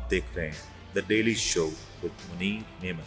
आप देख रहे हैं the daily show with Munir Memon.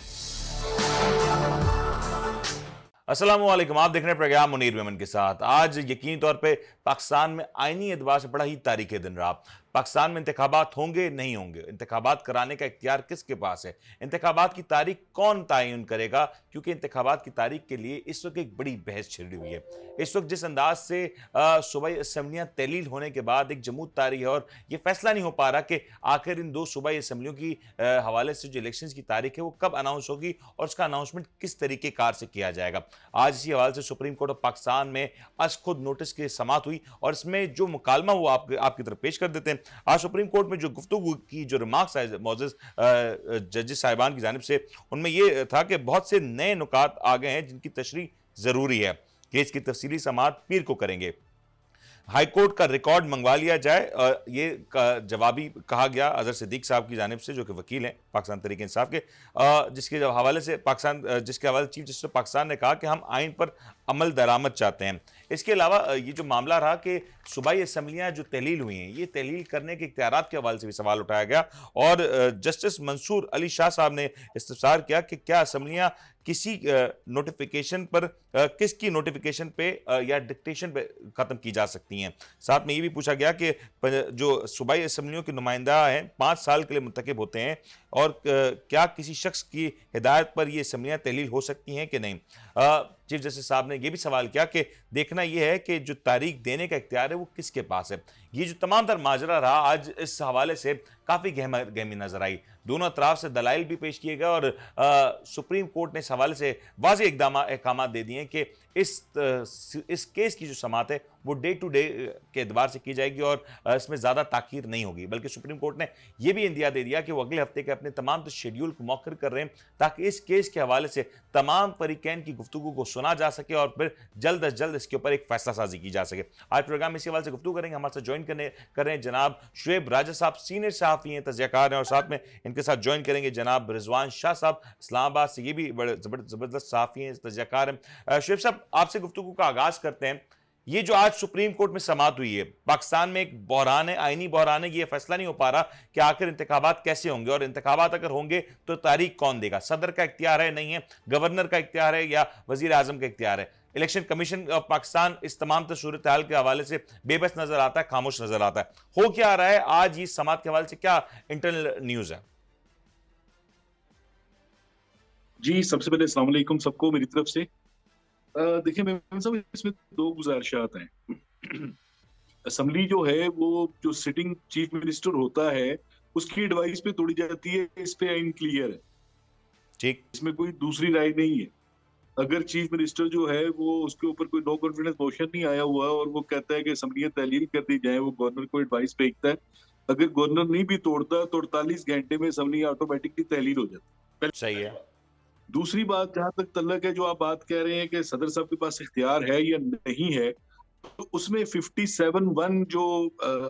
अस्सलाम वालेकुम, आप देख रहे हैं प्रोग्राम मुनीर मेमन के साथ। आज यकीनी तौर पे पाकिस्तान में आईनी एतबार से बड़ा ही तारीखी दिन रहा। पाकिस्तान में इंतखाबात होंगे नहीं होंगे, इंतखाबात कराने का इख्तियार किसके पास है, इंतखाबात की तारीख कौन तयन करेगा, क्योंकि इंतखाबात की तारीख के लिए इस वक्त एक बड़ी बहस छिड़ी हुई है। इस वक्त जिस अंदाज से सूबाई असम्बलियाँ तहलील होने के बाद एक जमूत तारी है और ये फैसला नहीं हो पा रहा कि आखिर इन दो सूबाई असम्बलियों की हवाले से जो इलेक्शन की तारीख है वो कब अनाउंस होगी और उसका अनाउंसमेंट किस तरीके कार से किया जाएगा। आज इसी हवाले से सुप्रीम कोर्ट ऑफ पाकिस्तान में आज खुद नोटिस की समाअत हुई और इसमें जो मुकालमा वो आपकी तरफ पेश कर देते हैं। आज सुप्रीम कोर्ट में जो गुफ्तगू की जो रिमार्क्स आए मौजूद जजेस साहिबान की जानिब से, उनमें यह था कि बहुत से नए नुकात आ गए हैं जिनकी तशरीह जरूरी है। केस की तफसीली समाअत पीर को करेंगे। हाई कोर्ट का रिकॉर्ड मंगवा लिया जाए, ये जवाबी कहा गया अजहर सिद्दीक साहब की जानिब से, जो कि वकील हैं पाकिस्तान तहरीक इंसाफ के, जिसके हवाले से जिसके हवाले चीफ जस्टिस पाकिस्तान ने कहा कि हम आइन पर अमल दरामद चाहते हैं। इसके अलावा ये जो मामला रहा कि सूबाई असम्बलियाँ जो तहलील हुई हैं, ये तहलील करने के इख्तियारात के हवाले से भी सवाल उठाया गया और जस्टिस मंसूर अली शाह साहब ने इस्तफसार किया कि क्या असम्बलियाँ किसी नोटिफिकेशन पर किसकी नोटिफिकेशन पे या डिक्टेशन पे खत्म की जा सकती हैं। साथ में ये भी पूछा गया कि जो सूबाई असम्बलियों के नुमाइंदा हैं 5 साल के लिए मुंतखब होते हैं और क्या किसी शख्स की हिदायत पर ये असम्बलियाँ तहलील हो सकती हैं कि नहीं। चीफ जस्टिस साहब ने यह भी सवाल किया कि देखना यह है कि जो तारीख देने का इख्तियार है वो किसके पास है। ये जो तमाम तर माजरा रहा, आज इस हवाले से काफ़ी गहमी नजर आई। दोनों अतराफ से दलाइल भी पेश किए गए और सुप्रीम कोर्ट ने इस हवाले से वाज़ेह अहकाम दे दिए कि इस केस की जो समाअत है वो डे टू डे के एतबार से की जाएगी और इसमें ज़्यादा ताख़ीर नहीं होगी। बल्कि सुप्रीम कोर्ट ने यह भी इंदिया दे दिया कि वो अगले हफ्ते के अपने तमाम शेड्यूल को मौखर कर रहे हैं ताकि इस केस के हवाले से तमाम फरीकैन की गुफ्तगू को सुना जा सके और फिर जल्द अज जल्द इसके ऊपर एक फैसला साजी की जा सके। आज प्रोग्राम इसी हवाले से गुफ्तगू करेंगे। हमारे साथ ज्वाइन कर रहे हैं जनाब शुएब राजा साहब, सीनियर सहाफ़ी हैं, तजज़ियाकार हैं, और साथ में इनके साथ ज्वाइन करेंगे जनाब रिजवान शाह साहब, इस्लामाबाद से, ये भी बड़े ज़बरदस्त सहाफ़ी हैं, तजज़ियाकार हैं। शुएब साहब, आपसे गुफ्तगू का आगाज़ करते हैं। ये जो आज सुप्रीम कोर्ट में समाअत हुई है, पाकिस्तान में एक बहरान है, आईनी बहरान है, ये फैसला नहीं हो पा रहा कि आखिर इंतखाबात कैसे होंगे और इंतखाबात अगर होंगे तो तारीख कौन देगा। सदर का इख्तियार है, नहीं है, गवर्नर का इख्तियार है या वजीर आजम का इख्तियार है। इलेक्शन कमीशन ऑफ पाकिस्तान इस तमाम सूरत हाल के हवाले से बेबस नजर आता है, खामोश नजर आता है। हो क्या रहा है आज इस समाअत के हवाले से, क्या इंटरनल न्यूज है? जी, सबसे पहले अस्सलाम वालेकुम सबको मेरी तरफ से। देखिए मेमन साहब, इसमें दो गुजारिशात हैं। असेंबली जो है वो जो सिटिंग चीफ मिनिस्टर होता है उसकी एडवाइस पे तोड़ी जाती है, इस पे आइन क्लियर है, ठीक, इसमें कोई दूसरी राय नहीं है। अगर चीफ मिनिस्टर जो है वो उसके ऊपर कोई नो कॉन्फिडेंस मोशन नहीं आया हुआ और वो कहता है कि असेंबलियां तहलील कर दी जाए, वो गवर्नर को एडवाइस भेजता है। अगर गवर्नर नहीं भी तोड़ता तो 48 घंटे में असेंबली ऑटोमेटिकली तहलील हो जाती है। सही है। दूसरी बात, जहां तक तल्लक है, जो आप बात कह रहे हैं कि सदर साहब के पास इख्तियार है या नहीं है, तो उसमें 57(1) जो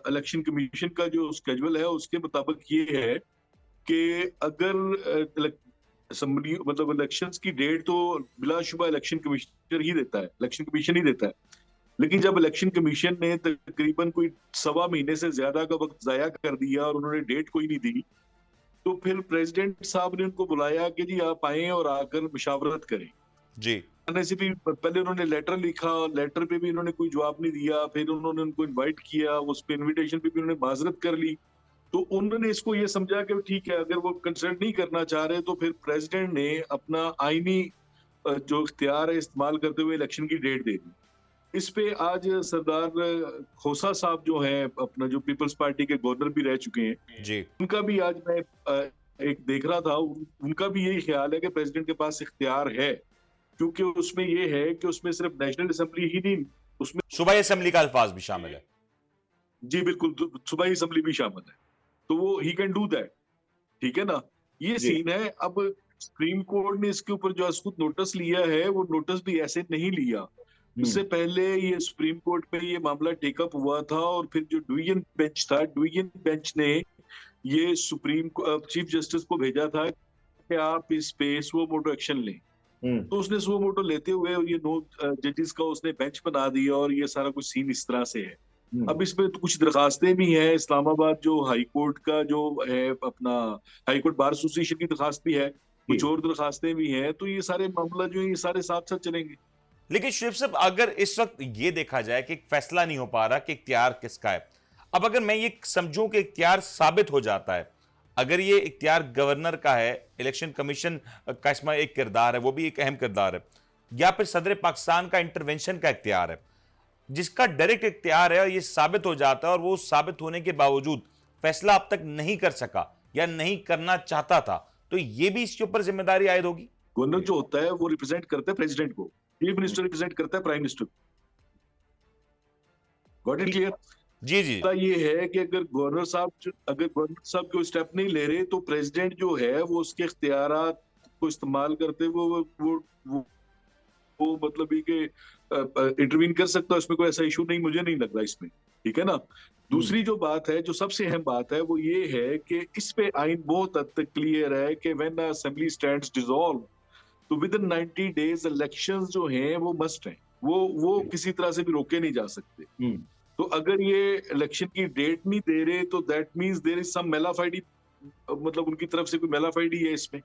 इलेक्शन कमीशन का जो स्केड्यूल है उसके मुताबिक ये है कि अगर असेंबली मतलब इलेक्शंस की डेट तो बिलाशुबा इलेक्शन कमीशनर ही देता है, इलेक्शन कमीशन ही देता है। लेकिन जब इलेक्शन कमीशन ने तकरीबन कोई 1.25 महीने से ज्यादा का वक्त जाया कर दिया और उन्होंने डेट कोई नहीं दी, तो फिर प्रेसिडेंट साहब ने उनको बुलाया कि जी आप आए और आकर मुशावरत करें। जी, आने से भी पहले उन्होंने लेटर लिखा, लेटर पे भी उन्होंने कोई जवाब नहीं दिया, फिर उन्होंने उनको इनवाइट किया, उस पे इनविटेशन पे भी उन्होंने माजरत कर ली। तो उन्होंने इसको ये समझा कि ठीक है, अगर वो कंसल्ट नहीं करना चाह रहे तो फिर प्रेसिडेंट ने अपना आईनी जो इख्तियार है इस्तेमाल करते हुए इलेक्शन की डेट दे दी। इस पे आज सरदार खोसा साहब जो है, अपना जो पीपल्स पार्टी के गवर्नर भी रह चुके हैं, जी, उनका भी आज मैं एक देख रहा था, उनका भी यही ख्याल है कि प्रेसिडेंट के पास इख्तियार है, क्योंकि उसमें ये है कि उसमें सिर्फ नेशनल असेंबली ही नहीं, उसमें सूबाई असम्बली का अल्फाज भी शामिल है। जी बिल्कुल सूबाई असेंबली भी शामिल है, तो वो ही कैन डू दैट। ठीक है ना, ये जी, सीन है। अब सुप्रीम कोर्ट ने इसके ऊपर जो खुद नोटिस लिया है, वो नोटिस भी ऐसे नहीं लिया। उससे पहले ये सुप्रीम कोर्ट में ये मामला टेकअप हुआ था और फिर जो डिवीजन बेंच था, डिवीजन बेंच ने ये सुप्रीम चीफ जस्टिस को भेजा था कि आप इस पे सुओ मोटो एक्शन लें। तो उसने सुओ मोटो लेते हुए ये 9 जजेस का उसने बेंच बना दिया और ये सारा कुछ सीन इस तरह से है। अब इसमें तो कुछ दरखास्तें भी हैं, इस्लामाबाद जो हाई कोर्ट का जो है अपना हाई कोर्ट बार एसोसिएशन की दरखास्त भी है, जी। कुछ और दरखास्तें भी हैं, तो ये सारे मामला जो है ये सारे साथ साथ चलेंगे। लेकिन शुएब साहब, अगर इस वक्त ये देखा जाए कि एक फैसला नहीं हो पा रहा कि इख्तियार किसका है, अब अगर मैं ये समझूं कि इख्तियार साबित हो जाता है, अगर ये इख्तियार गवर्नर का है, इलेक्शन कमीशन का इसमें एक किरदार है, वो भी एक अहम किरदार है, या फिर सदर पाकिस्तान का इंटरवेंशन का इख्तियार है, जिसका डायरेक्ट इख्तियार है और ये साबित हो जाता है, और वो साबित होने के बावजूद फैसला अब तक नहीं कर सका या नहीं करना चाहता था, तो ये भी इसके ऊपर जिम्मेदारी आयद होगी। गवर्नर जो होता है वो रिप्रेजेंट करता है प्रेसिडेंट को, चीफ मिनिस्टर रिप्रेजेंट करता है प्राइम मिनिस्टर को। Got it clear? जी जी। ये है कि अगर गवर्नर साहब कोई स्टेप नहीं ले रहे तो प्रेसिडेंट जो है वो उसके इख्तियारात को इस्तेमाल करते हुए वो मतलब ये कि इंटरवीन कर सकता है, उसमें कोई ऐसा इशू नहीं, मुझे नहीं लग रहा इसमें। ठीक है ना? दूसरी जो बात है, जो सबसे अहम बात है, वो ये है कि इस पे आइन बहुत हद तक क्लियर है कि व्हेन असेंबली स्टैंड्स डिसॉल्व तो विद इन 90 डेज इलेक्शंस जो हैं वो मस्ट हैं, वो किसी तरह से भी रोके नहीं जा सकते। तो अगर ये इलेक्शन की डेट नहीं दे रहे तो that means there is some malafide, मतलब उनकी तरफ से कोई मेलाफाइडी है इसमें।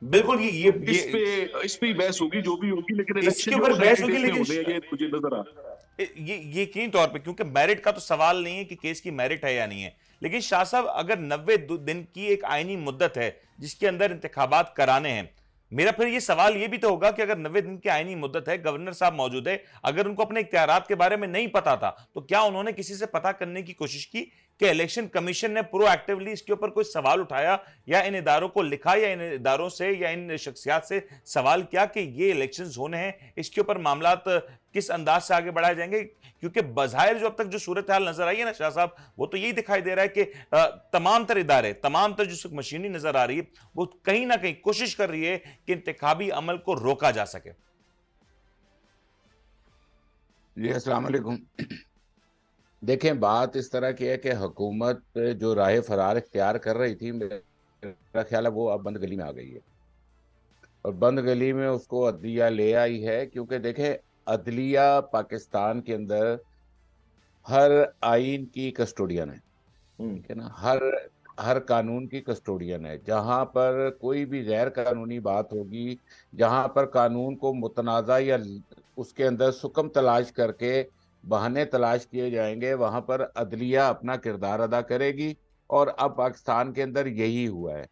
बिल्कुल, तो इस पे ही बहस होगी जो भी होगी, लेकिन इसके इलेक्शन जो ऊपर है बहस 90 होगी, डेज में लेकिन होने हैं, ये मुझे नजर आ रहा है। ये यकीनी तौर पे, क्योंकि मेरिट का तो सवाल नहीं है कि केस की मेरिट है या नहीं है, लेकिन शाह साहब, अगर 90 दिन की एक आईनी मुद्दत है जिसके अंदर इंतखाबात कराने हैं, मेरा फिर ये सवाल ये भी तो होगा कि अगर 90 दिन की आईनी मुद्दत है, गवर्नर साहब मौजूद है, अगर उनको अपने इख्तियारात के बारे में नहीं पता था तो क्या उन्होंने किसी से पता करने की कोशिश की कि इलेक्शन कमीशन ने प्रोएक्टिवली इसके ऊपर कोई सवाल उठाया, या इन इदारों को लिखा, या इन इदारों से या इन शख्सियात से सवाल किया कि ये इलेक्शंस होने हैं, इसके ऊपर मामलात किस अंदाज से आगे बढ़ाए जाएंगे? क्योंकि बज़ाहिर जो अब तक जो सूरत हाल नजर आई है ना शाह साहब, वो तो यही दिखाई दे रहा है कि तमाम तर इदारे, तमाम तर जो मशीनरी नजर आ रही है, वो कहीं ना कहीं कोशिश कर रही है कि इंतखाबी अमल को रोका जा सके। जी अस्सलाम वालेकुम। देखें, बात इस तरह की है कि हुकूमत जो राह फरार इख्तियार कर रही थी, मेरा ख्याल है वो अब बंद गली में आ गई है, और बंद गली में उसको अदलिया ले आई है। क्योंकि देखें, अदलिया पाकिस्तान के अंदर हर आइन की कस्टोडियन है, ठीक है ना, हर हर कानून की कस्टोडियन है। जहाँ पर कोई भी गैर कानूनी बात होगी, जहाँ पर कानून को मुतनाज़ा या उसके अंदर सुकम तलाश करके बहाने तलाश किए जाएंगे, वहाँ पर अदलिया अपना किरदार अदा करेगी। और अब पाकिस्तान के अंदर यही हुआ है।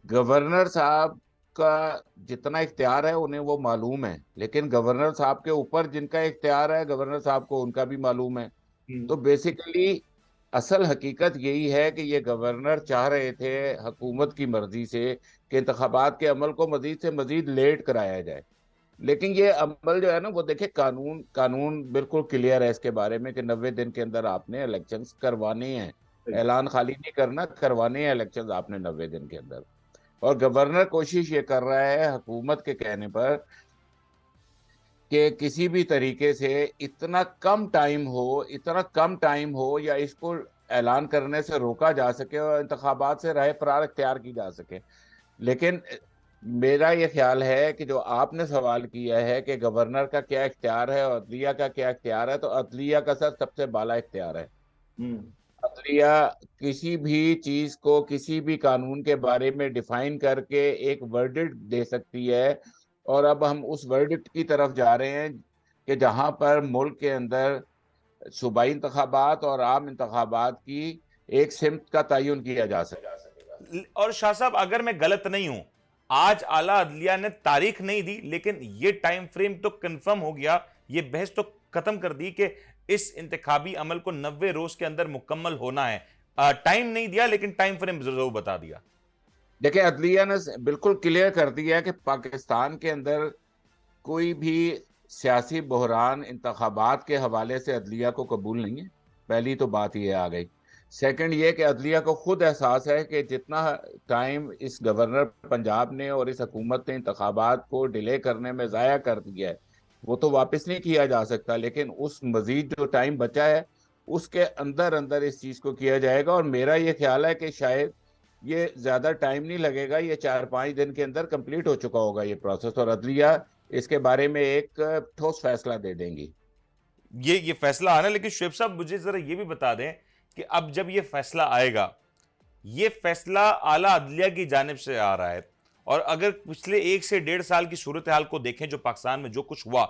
गवर्नर साहब का जितना इख्तियार है उन्हें वो मालूम है, लेकिन गवर्नर साहब के ऊपर जिनका इख्तियार है, गवर्नर साहब को उनका भी मालूम है। तो बेसिकली असल हकीकत यही है कि ये गवर्नर चाह रहे थे हुकूमत की मर्जी से कि इंतखाबात के अमल को मजीद से मजीद लेट कराया जाए। लेकिन ये अमल जो है ना, वो देखे, कानून कानून बिल्कुल क्लियर है इसके बारे में कि 90 दिन के अंदर आपने इलेक्शंस करवाने हैं। ऐलान खाली नहीं करना, करवाने हैं इलेक्शंस आपने 90 दिन के अंदर। और गवर्नर कोशिश ये कर रहा है हुकूमत के कहने पर कि किसी भी तरीके से इतना कम टाइम हो या इसको ऐलान करने से रोका जा सके और इंतखाबात से राह फरार इख्तियार की जा सके। लेकिन मेरा ये ख्याल है कि जो आपने सवाल किया है कि गवर्नर का क्या इख्तियार है और अदलिया का क्या इख्तियार है, तो अदलिया का सर सबसे बाला इख्तियार है। अदलिया किसी भी चीज को, किसी भी कानून के बारे में डिफाइन करके एक वर्डिक्ट दे सकती है। और अब हम उस वर्डिक्ट की तरफ जा रहे हैं कि जहां पर मुल्क के अंदर सूबाई इंतखाबात और आम इंतखाबात की एक सिमत का तयन किया जा सके। और शाह साहब, अगर मैं गलत नहीं हूं, आज आला अदलिया ने तारीख नहीं दी, लेकिन ये टाइम फ्रेम तो कंफर्म हो गया, ये बहस तो खत्म कर दी कि इस इंतखाबी अमल को 90 रोज के अंदर मुकम्मल होना है। टाइम नहीं दिया, लेकिन टाइम फ्रेम जरूर बता दिया। देखिए, अदलिया ने बिल्कुल क्लियर कर दिया है कि पाकिस्तान के अंदर कोई भी सियासी बहरान इंतखाबात के हवाले से अदलिया को कबूल नहीं है। पहली तो बात ये आ गई। सेकंड ये कि अदलिया को खुद एहसास है कि जितना टाइम इस गवर्नर पंजाब ने और इस हुकूमत ने इंतखाबात को डिले करने में ज़ाया कर दिया है, वो तो वापस नहीं किया जा सकता। लेकिन उस मजीद जो टाइम बचा है उसके अंदर अंदर इस चीज़ को किया जाएगा। और मेरा ये ख्याल है कि शायद ये ज़्यादा टाइम नहीं लगेगा, ये 4-5 दिन के अंदर कंप्लीट हो चुका होगा ये प्रोसेस, और अदलिया इसके बारे में एक ठोस फैसला दे देंगी। ये फैसला आना, लेकिन शुएब साहब मुझे जरा ये भी बता दें कि अब जब ये फैसला आएगा, ये फैसला आला अदलिया की जानिब से आ रहा है, और अगर पिछले 1 से 1.5 साल की सूरत हाल को देखें, जो पाकिस्तान में जो कुछ हुआ,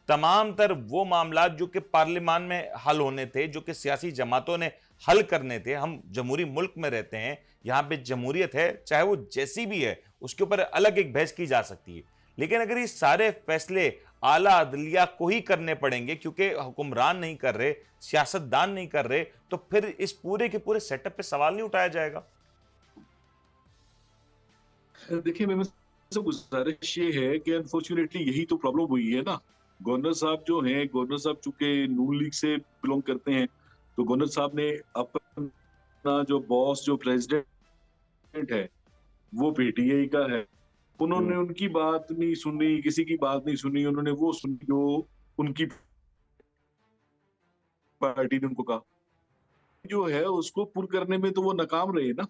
तमाम तर वो मामला जो कि पार्लियामान में हल होने थे, जो कि सियासी जमातों ने हल करने थे। हम जमहूरी मुल्क में रहते हैं, यहाँ पे जमहूरियत है, चाहे वो जैसी भी है, उसके ऊपर अलग एक बहस की जा सकती है। लेकिन अगर ये सारे फैसले आला अदलिया को ही करने पड़ेंगे, क्योंकि हुक्मरान नहीं कर रहे, सियासतदान नहीं कर रहे, तो फिर इस पूरे के पूरे सेटअप पे सवाल नहीं उठाया जाएगा? देखिए मेरे से गुजारिश ये है कि अनफॉर्चुनेटली यही तो प्रॉब्लम हुई है ना। गवर्नर साहब जो हैं, गवर्नर साहब चूंकि नून लीग से बिलोंग करते हैं, तो गवर्नर साहब ने अपना जो बॉस जो प्रेसिडेंट है वो पीटीआई का है, उन्होंने उनकी बात नहीं सुनी, किसी की बात नहीं सुनी, उन्होंने वो सुनी जो उनकी पार्टी ने उनको कहा, जो है उसको पुर करने में तो वो नाकाम रहे ना,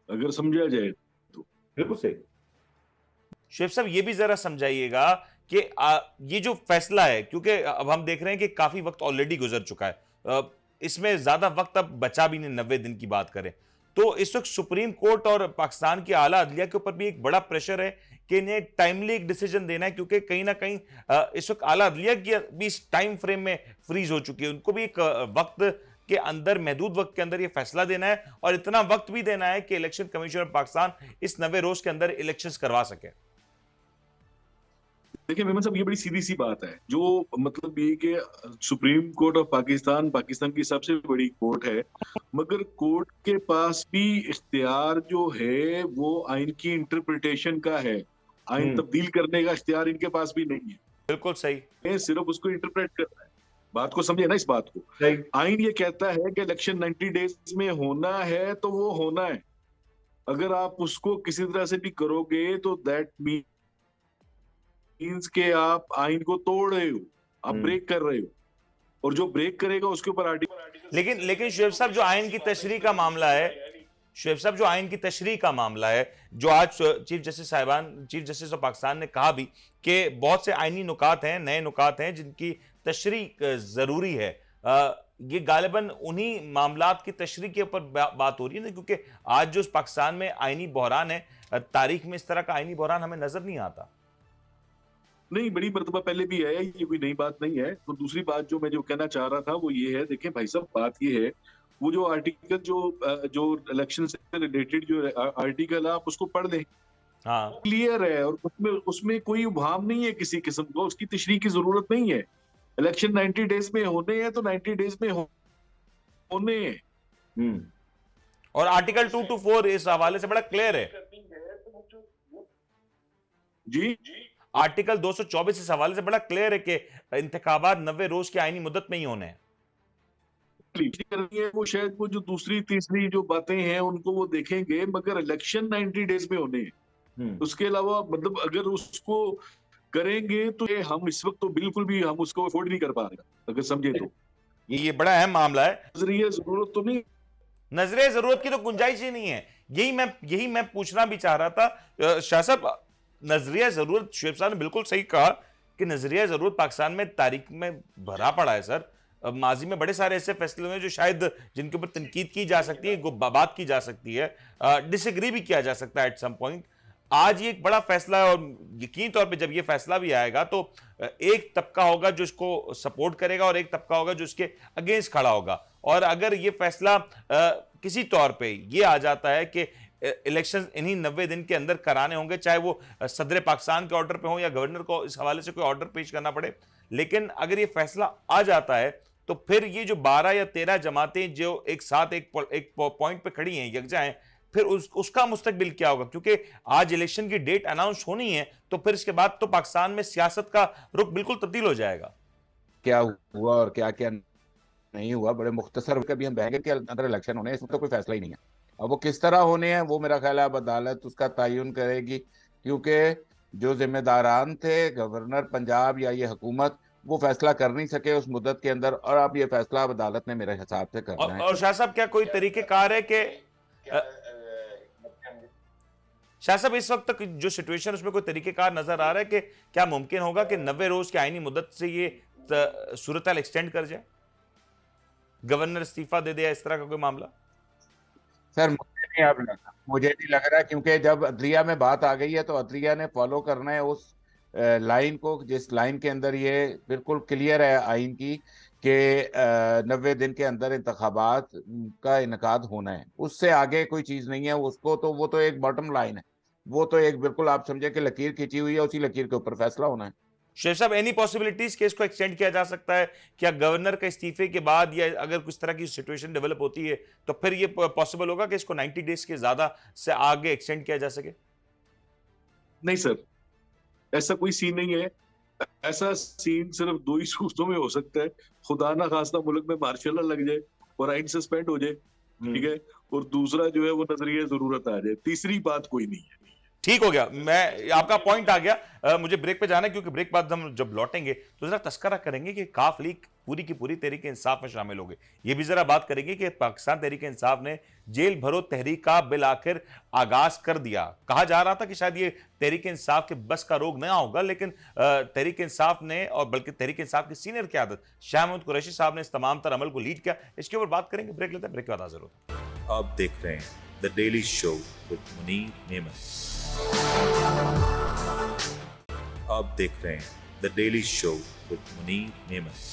अगर समझा जाए तो। बिल्कुल सही। शेख साहब ये भी जरा समझाइएगा कि ये जो फैसला है, क्योंकि अब हम देख रहे हैं कि काफी वक्त ऑलरेडी गुजर चुका है, इसमें ज्यादा वक्त अब बचा भी नहीं, 90 दिन की बात करें तो इस वक्त सुप्रीम कोर्ट और पाकिस्तान की आला अदलिया के ऊपर भी एक बड़ा प्रेशर है कि इन्हें टाइमली एक डिसीजन देना है, क्योंकि कहीं ना कहीं इस वक्त आला अदलिया की भी इस टाइम फ्रेम में फ्रीज हो चुकी है। उनको भी एक वक्त के अंदर, महदूद वक्त के अंदर ये फैसला देना है, और इतना वक्त भी देना है कि इलेक्शन कमीशन ऑफ पाकिस्तान इस 90 रोज के अंदर इलेक्शंस करवा सके। देखिए मेमन साहब, ये बड़ी सीधी सी बात है, जो मतलब ये कि supreme court of Pakistan Pakistan की सबसे बड़ी कोर्ट है, मगर कोर्ट के पास भी इख्तियार जो है वो आइन की इंटरप्रिटेशन का है, आइन तब्दील करने का इख्तियार इनके पास भी नहीं है। बिल्कुल सही। सिर्फ उसको इंटरप्रेट करना है। बात को समझे ना, इस बात को। आइन ये कहता है कि इलेक्शन 90 डेज में होना है तो वो होना है। अगर आप उसको किसी तरह से भी करोगे तो दैट मीन्स के आप आइन को तोड़ रहे हो, आप ब्रेक कर रहे हो, और जो ब्रेक करेगा उसके ऊपर आर्टिकल। लेकिन शुएब साहब, जो आइन की तशरीह का मामला है, शुएब साहब जो आइन की तशरीह का मामला है, जो आज चीफ जस्टिस साहिबान, चीफ जस्टिस ऑफ पाकिस्तान ने कहा भी कि बहुत से आइनी नुकात हैं, नए नुकात हैं जिनकी तशरीह जरूरी है, ये गालिबन उन्हीं मामलात की तशरीह के ऊपर बात हो रही है ना, क्योंकि आज जो पाकिस्तान में आइनी बहरान है, तारीख में इस तरह का आइनी बहरान हमें नजर नहीं आता। नहीं, बड़ी मर्तबा पहले भी है, ये कोई नई बात नहीं है। तो दूसरी बात जो मैं कहना चाह रहा था वो ये है, देखें भाई साहब, बात ये है, वो जो आर्टिकल जो इलेक्शन से रिलेटेड जो आर्टिकल है, आप उसको पढ़ लें, हाँ, क्लियर है, और उसमें कोई उभाम नहीं है किसी किस्म का, उसकी तशरीह की जरूरत नहीं है। इलेक्शन 90 डेज में होने हैं तो 90 डेज में होने हैं। और आर्टिकल 224 इस हवाले से बड़ा क्लियर है जी। आर्टिकल 224 इस हवाले से बड़ा क्लियर है कि इंतखाबात 90 रोज की आईनी मुद्दत में ही होने हैं। करनी है वो, शायद वो जो दूसरी तीसरी जो बातें हैं उनको वो देखेंगे, मगर इलेक्शन 90 डेज में होने हैं। उसके अलावा मतलब अगर उसको करेंगे तो हम इस वक्त तो बिल्कुल भी हम उसको अफोर्ड नहीं कर पा रहे, अगर समझे तो। ये बड़ा अहम मामला है। नजरिए जरूरत तो नहीं, नजरिए जरूरत की तो गुंजाइश ही नहीं है। यही मैं पूछना भी चाह रहा था शाह साहब, नजरिया जरूरत, शुएब साहब ने बिल्कुल सही कहा कि नजरिया जरूरत पाकिस्तान में तारीख में भरा पड़ा है सर। माजी में बड़े सारे ऐसे फैसले हुए जो शायद जिनके ऊपर तनकीद की जा सकती है, बात की जा सकती है, डिसएग्री भी किया जा सकता है एट सम पॉइंट। आज ये एक बड़ा फैसला है, और यकीनी तौर पे जब ये फैसला भी आएगा तो एक तबका होगा जो इसको सपोर्ट करेगा और एक तबका होगा जो इसके अगेंस्ट खड़ा होगा। और अगर ये फैसला किसी तौर पे ये आ जाता है कि इलेक्शन इन्हीं 90 दिन के अंदर कराने होंगे, चाहे वो सदर पाकिस्तान के ऑर्डर पे हो या गवर्नर को इस हवाले से कोई ऑर्डर पेश करना पड़े, लेकिन अगर ये फैसला आ जाता है तो फिर ये जो 12 या 13 जमातें जो एक साथ एक पॉइंट पे खड़ी हैं, यकजा हैं, फिर उसका मुस्तकबिल क्या होगा? क्योंकि आज इलेक्शन की डेट अनाउंस होनी है, तो फिर इसके बाद तो पाकिस्तान में सियासत का रुख बिल्कुल तब्दील हो जाएगा। क्या हुआ और क्या क्या नहीं हुआ, बड़े मुख्तसर कभी हम बहगे के अंदर इलेक्शन होने हैं, इसमें तो कोई फैसला ही नहीं है। अब वो किस तरह होने हैं वो मेरा ख्याल है अब अदालत उसका तयन करेगी, क्योंकि जो जिम्मेदारान थे, गवर्नर पंजाब या ये हुकूमत, वो फैसला कर नहीं सके उस मुद्दत के अंदर, और अब ये फैसला अब अदालत ने मेरे हिसाब से करना है। और शाह साहब, क्या कोई तरीकेकार है कि शाह साहब इस वक्त तक जो सिचुएशन उसमें कोई तरीकेकार नजर आ रहा है कि क्या मुमकिन होगा कि 90 रोज की आईनी मुद्दत से ये सूरत हाल एक्सटेंड कर जाए, गवर्नर इस्तीफा दे दे, इस तरह का कोई मामला? सर मुझे नहीं लग रहा, क्योंकि जब अदलिया में बात आ गई है तो अदलिया ने फॉलो करना है उस लाइन को, जिस लाइन के अंदर ये बिल्कुल क्लियर है आइन की कि 90 दिन के अंदर इंतखाबात का इनकाद होना है। उससे आगे कोई चीज नहीं है। उसको तो वो तो एक बॉटम लाइन है, वो तो एक बिल्कुल आप समझे कि लकीर खींची हुई है, उसी लकीर के ऊपर फैसला होना है। शेख साहब, एनी पॉसिबिलिटीज कि इसको एक्सटेंड किया जा सकता है? क्या गवर्नर के इस्तीफे के बाद या अगर कुछ तरह की सिचुएशन डेवलप होती है तो फिर ये पॉसिबल होगा कि इसको 90 डेज के ज्यादा से आगे एक्सटेंड किया जा सके? नहीं सर, ऐसा कोई सीन नहीं है। ऐसा सीन सिर्फ दो ही सूरतों में हो सकता है। खुदा ना खास्ता मुल्क में मार्शल लॉ लग जाए और आइन सस्पेंड हो जाए, ठीक है, और दूसरा जो है वो नजरिए जरूरत आ जाए। तीसरी बात कोई नहीं है। ठीक हो गया, मैं आपका पॉइंट आ गया। मुझे ब्रेक पे जाना है, क्योंकि ब्रेक बाद हम जब लौटेंगे तो जरा तस्करा करेंगे कि काफ लीग पूरी की पूरी तहरीक इंसाफ में शामिल हो गए। ये भी जरा बात करेंगे कि पाकिस्तान तहरीक इंसाफ ने जेल भरो तहरीक का बिल आखिर आगाज कर दिया। कहा जा रहा था कि शायद ये तहरीक इंसाफ के बस का रोग नया होगा, लेकिन तहरीक इंसाफ ने, और बल्कि तहरीक इंसाफ की सीनियर क़यादत शाह महमूद कुरैशी साहब ने इस तमाम तर अमल को लीड किया। इसके ऊपर बात करेंगे, ब्रेक लेते हैं, ब्रेक के बाद हाजिर होते हैं। आप देख रहे हैं the daily show with Munir नेमत। आप देख रहे हैं the daily show with Munir नेमत।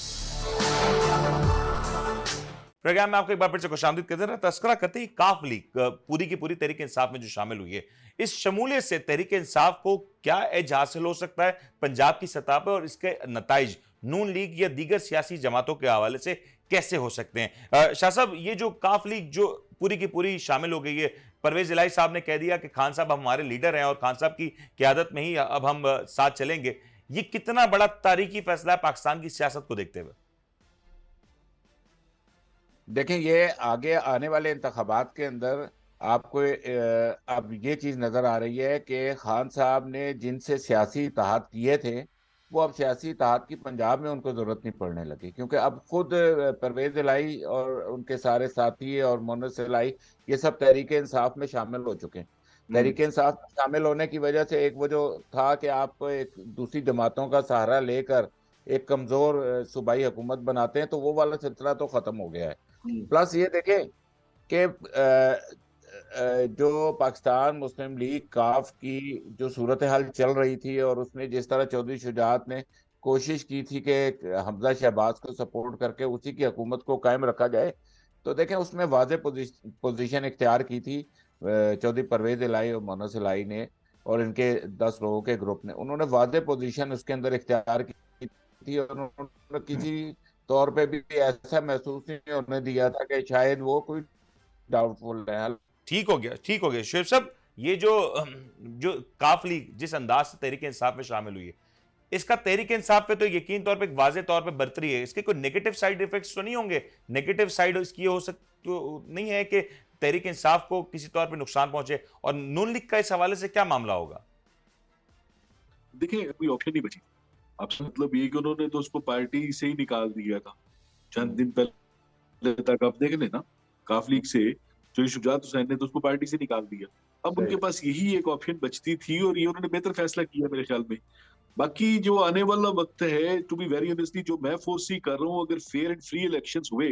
प्रोग्राम में आपको एक बार फिर से खुशामदीद कहते हैं। तस्करा करते ही काफ लीग पूरी की पूरी तहरीक इंसाफ में जो शामिल हुई है, इस शमूलियत से तहरीक इंसाफ को क्या एज हासिल हो सकता है पंजाब की सतह पर, और इसके नताइज नून लीग या दीगर सियासी जमातों के हवाले से कैसे हो सकते हैं? शाह साहब, ये जो काफ लीग जो पूरी की पूरी शामिल हो गई है, परवेज इलाही साहब ने कह दिया कि खान साहब हमारे लीडर हैं और खान साहब की क़यादत में ही अब हम साथ चलेंगे, ये कितना बड़ा तारीखी फैसला है पाकिस्तान की सियासत को देखते हुए? देखें, ये आगे आने वाले इंतखाबात के अंदर आपको अब ये चीज़ नज़र आ रही है कि खान साहब ने जिनसे सियासी इत्तेहाद किए थे, वो अब सियासी इत्तेहाद की पंजाब में उनको ज़रूरत नहीं पड़ने लगी, क्योंकि अब खुद परवेज इलाही और उनके सारे साथी और मोनस इलाही ये सब तहरीक इंसाफ में शामिल हो चुके हैं। तहरीक इंसाफ में शामिल होने की वजह से एक वजह था कि आप एक दूसरी जमातों का सहारा लेकर एक कमज़ोर सूबाई हुकूमत बनाते हैं, तो वो वाला सिलसिला तो ख़त्म हो गया है। प्लस ये देखें कि जो पाकिस्तान मुस्लिम लीग काफ की जो सूरत हाल चल रही थी, और उसमें जिस तरह चौधरी शुजात ने कोशिश की थी कि हमजा शहबाज को सपोर्ट करके उसी की हुकूमत को कायम रखा जाए, तो देखें उसमें वाज़े पोजीशन इख्तियार की थी चौधरी परवेज इलाही और मोनस इलाही ने, और इनके 10 लोगों के ग्रुप ने। उन्होंने वाज़े पोजीशन उसके अंदर इख्तियार की थी, और उन्होंने किसी तौर पे भी ऐसा महसूस नहीं होने दिया था कि शायद वो कोई डाउटफुल है। ठीक हो गया, ठीक हो गया। शेख साहब, ये जो काफ लीग जिस अंदाज से तहरीक इंसाफ में शामिल हुई है, इसका तहरीक इंसाफ पे तो यकीन तौर पे एक वाज़े तौर पे बरतरी है। इसके कोई नेगेटिव साइड इफेक्ट्स तो नहीं होंगे? नेगेटिव साइड इसकी हो सकती तो नहीं है कि तहरीक इंसाफ को किसी तौर पे नुकसान पहुंचे? और नून लीग का इस हवाले से क्या मामला होगा? देखिए, कोई ऑप्शन नहीं बची। आपसे मतलब ये कि उन्होंने तो उसको पार्टी से ही निकाल दिया था चंद दिन पहले तक। आप देख लेना, काफ लीग से जो शुजात हुसैन ने तो उसको पार्टी से निकाल दिया। अब उनके पास यही एक ऑप्शन बचती थी, और ये उन्होंने बेहतर फैसला किया मेरे ख्याल में। बाकी जो आने वाला वक्त है, टू बी वेरी ऑनेस्टली, जो मैं फोर्सी कर रहा हूँ, अगर फेयर एंड फ्री इलेक्शंस हुए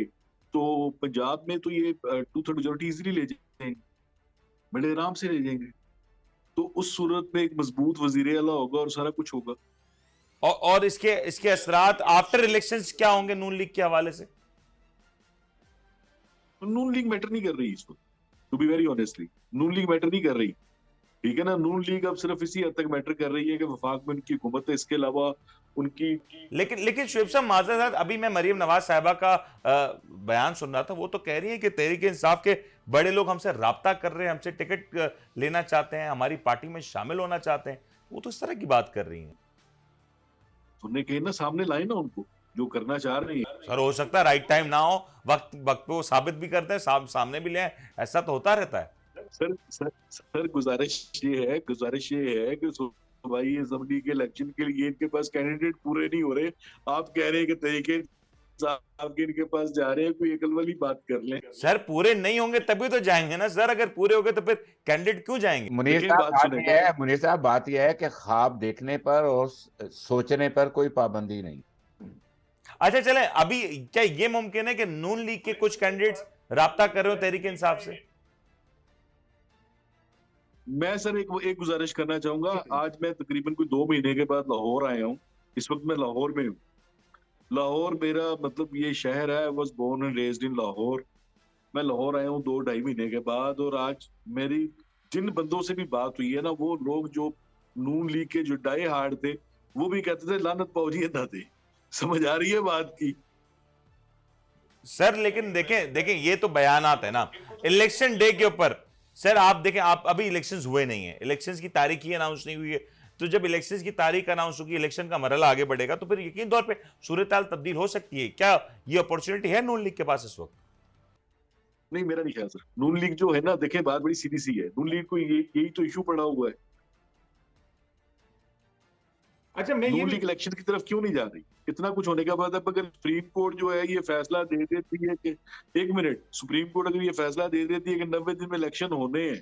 तो पंजाब में तो ये 2/3 मेजोरिटी इजीली ले जाएंगे, बड़े आराम से ले जाएंगे। तो उस सूरत में एक मजबूत वजीर आला होगा और सारा कुछ होगा। और इसके असरात आफ्टर इलेक्शंस क्या होंगे नून लीग के हवाले से? नून लीग मैटर नहीं कर रही इसको, to be very honestly. Noon league matter नहीं कर रही, ठीक है ना। नून लीग अब सिर्फ इसी हद तक मैटर कर रही है कि वफाक में उनकी हुकूमत है, इसके अलावा उनकी लेकिन शुएब साहब, माज़रत, अभी मैं मरीम नवाज साहिबा का बयान सुन रहा था। वो तो कह रही है कि तहरीक इंसाफ के बड़े लोग हमसे राब्ता कर रहे हैं, हमसे टिकट लेना चाहते हैं, हमारी पार्टी में शामिल होना चाहते हैं। वो तो इस तरह की बात कर रही हैं। उन्हें कहीं ना सामने लाए ना उनको, जो करना चाह रहे हैं। सर, हो सकता है राइट टाइम ना हो, वक्त पे वो साबित भी करते हैं, सामने भी ले आए, ऐसा तो होता रहता है। सर गुजारिश ये है कि सूबाई असेंबली के इलेक्शन के लिए इनके पास कैंडिडेट पूरे नहीं हो रहे। आप कह रहे हैं कि तरीके आपके इनके पास जा रहे हैं, कोई अकल वाली बात कर लें। सर, पूरे नहीं होंगे तभी तो जाएंगे ना सर। अगर पूरे हो गए तो फिर कैंडिडेट क्यों जाएंगे? मुनीर साहब, बात यह है कि ख्वाब देखने पर और सोचने पर कोई पाबंदी नहीं। अच्छा चलें, अभी क्या ये मुमकिन है कि नून लीग के कुछ कैंडिडेट्स राब्ता कर रहे हो तहरीक इंसाफ से? मैं सर एक गुजारिश करना चाहूंगा। आज मैं तकरीबन कोई 2 महीने के बाद लाहौर आया हूँ। इस वक्त मैं लाहौर में हूँ। लाहौर मेरा मतलब ये शहर है। Was born and raised in Lahore. मैं लाहौर आया हूँ 2-2.5 महीने के बाद, और आज मेरी जिन बंदों से भी बात हुई है ना, वो लोग जो नून लीग के जो डाई हार्ड थे, वो भी कहते थे लानत पहुंची ना थे। समझ आ रही है बात की? सर लेकिन देखें देखें, ये तो बयानात है ना इलेक्शन डे के ऊपर। सर आप देखें, आप अभी इलेक्शंस हुए नहीं है, इलेक्शंस की तारीख ही अनाउंस नहीं हुई है। तो जब इलेक्शंस की तारीख अनाउंस होगी, इलेक्शन का मरहला आगे बढ़ेगा, तो फिर यकीन तौर पे सूरत हाल तब्दील हो सकती है। क्या ये अपॉर्चुनिटी है नून लीग के पास इस वक्त? नहीं, मेरा नहीं ख्याल सर। नून लीग जो है ना, देखें बात बड़ी सीधी सी है। नून लीग को यही तो इशू पड़ा हुआ है। अच्छा, मैं नून लीग इलेक्शन की तरफ क्यों नहीं जा रही? इतना कुछ होने के बाद अब अगर सुप्रीम कोर्ट जो है ये फैसला दे देती है कि 1 मिनट, सुप्रीम कोर्ट अगर ये फैसला दे देती है कि 90 दिन में इलेक्शन होने हैं,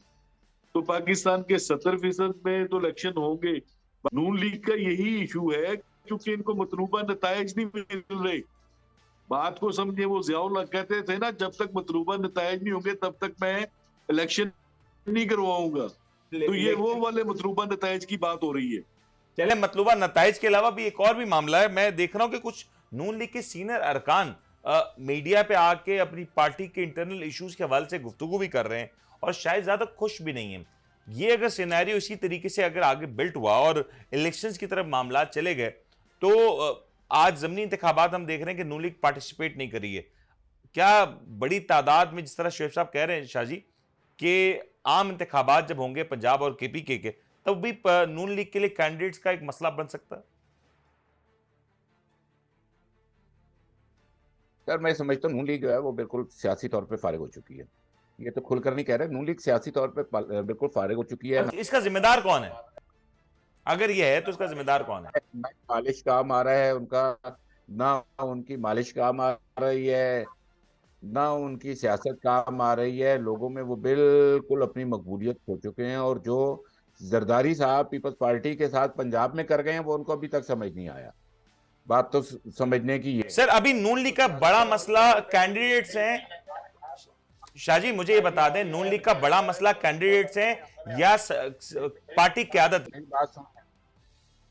तो पाकिस्तान के 70% में तो इलेक्शन होंगे। नून लीग का यही इशू है, क्योंकि इनको मतलूबा नतायज नहीं मिल रहे। बात को समझे, वो ज़ियाउल हक कहते थे ना, जब तक मतलूबा नतायज नहीं होंगे तब तक मैं इलेक्शन नहीं करवाऊंगा। तो ये वो वाले मतलूबा नतायज की बात हो रही है। चले, मतलूबा नताइज के अलावा भी एक और भी मामला है। मैं देख रहा हूं कि कुछ नून लीग के सीनियर अरकान मीडिया पे आके अपनी पार्टी के इंटरनल इश्यूज के हवाले से गुफ्तगू भी कर रहे हैं और शायद ज्यादा खुश भी नहीं है। ये अगर सिनेरियो इसी तरीके से अगर आगे बिल्ट हुआ और इलेक्शंस की तरफ मामला चले गए, तो आज ज़मीनी इंतखाबात हम देख रहे हैं कि नून लीग पार्टिसिपेट नहीं कर रही है। क्या बड़ी तादाद में, जिस तरह शेख साहब कह रहे हैं शाहजी, कि आम इंतखाबात जब होंगे पंजाब और केपीके के, तब भी नून लीग के लिए कैंडिडेट्स का एक मसला बन सकता है? सर मैं समझता हूँ नून लीग जो है वो बिल्कुल सियासी तौर पे फारिग हो चुकी है। ये तो खुलकर नहीं कह रहे, नून लीग सियासी तौर पे बिल्कुल फारिग हो चुकी है। इसका जिम्मेदार कौन है? अगर ये है तो इसका जिम्मेदार कौन है? ना मालिश काम आ रहा है उनका, ना उनकी मालिश काम आ रही है, ना उनकी सियासत काम आ रही है। लोगों में वो बिल्कुल अपनी मकबूलियत खो चुके हैं, और जो जरदारी साहब पीपल्स पार्टी के साथ पंजाब में कर गए हैं वो उनको अभी तक समझ नहीं आया। बात तो समझने की है। सर अभी नून लीग का बड़ा मसला कैंडिडेट्स हैं। शाहजी मुझे ये बता दें, नून लीग का बड़ा मसला कैंडिडेट्स हैं या पार्टी क़यादत?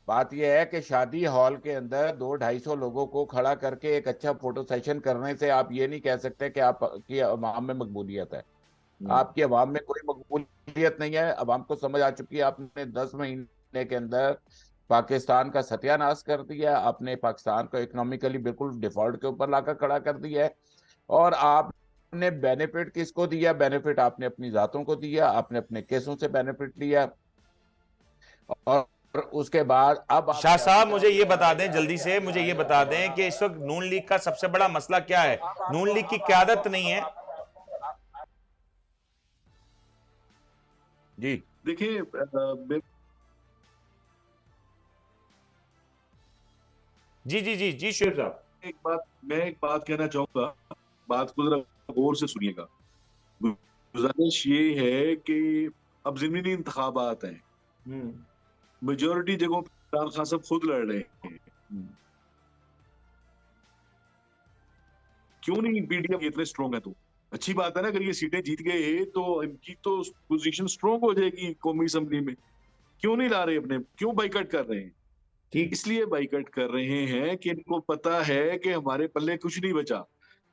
बात यह है कि शादी हॉल के अंदर 200-250 लोगों को खड़ा करके एक अच्छा फोटो सेशन करने से आप ये नहीं कह सकते कि आपकी अवाम में मकबूलियत है। आपकी अवाम में कोई मकबूलियत नहीं है। अवाम को समझ आ चुकी है, आपने 10 महीने के अंदर पाकिस्तान का सत्यानाश कर दिया। आपने पाकिस्तान को इकोनॉमिकली बिल्कुल डिफॉल्ट के ऊपर लाकर खड़ा कर दिया है। और आपने बेनिफिट किसको दिया? बेनिफिट आपने अपनी जातों को दिया, आपने अपने केसों से बेनिफिट लिया। और उसके बाद अब शाह साहब मुझे ये बता दें, जल्दी से मुझे ये बता दें कि इस वक्त नून लीग का सबसे बड़ा मसला क्या है? नून लीग की क़यादत नहीं है जी। देखिए, जी जी जी जी शेख साहब, मैं एक बात कहना चाहूंगा। बात को जरा गौर से सुनिएगा। गुजारिश ये है कि अब ज़मीनी इंतखाबात हैं, मेजोरिटी जगहों पर इमरान खान साहब खुद लड़ रहे हैं। क्यों नहीं पीडीएम इतने स्ट्रॉन्ग है? तो अच्छी बात है ना, अगर ये सीटें जीत गए तो इनकी तो पोजीशन स्ट्रॉन्ग हो जाएगी कौमी असेंबली में। क्यों नहीं ला रहे अपने? क्यों बाइकआउट कर रहे हैं? ठीक, इसलिए बाइकआउट कर रहे हैं कि इनको पता है कि हमारे पल्ले कुछ नहीं बचा।